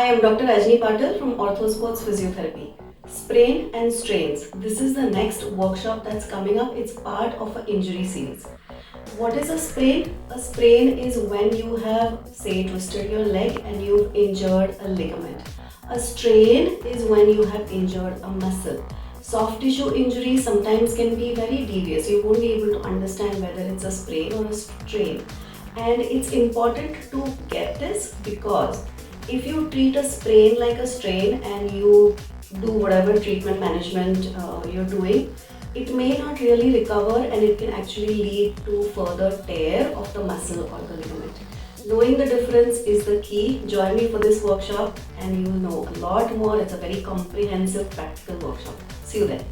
Hi, I'm Dr. Rajani Patil from Orthosports Physiotherapy. Sprain and strains. This is the next workshop that's coming up. It's part of an injury series. What is a sprain? A sprain is when you have, say, twisted your leg and you've injured a ligament. A strain is when you have injured a muscle. Soft tissue injuries sometimes can be very devious. You won't be able to understand whether it's a sprain or a strain. And it's important to get this because if you treat a sprain like a strain and you do whatever treatment management you're doing, it may not really recover and it can actually lead to further tear of the muscle or the ligament. Knowing the difference is the key. Join me for this workshop and you will know a lot more. It's a very comprehensive practical workshop. See you there.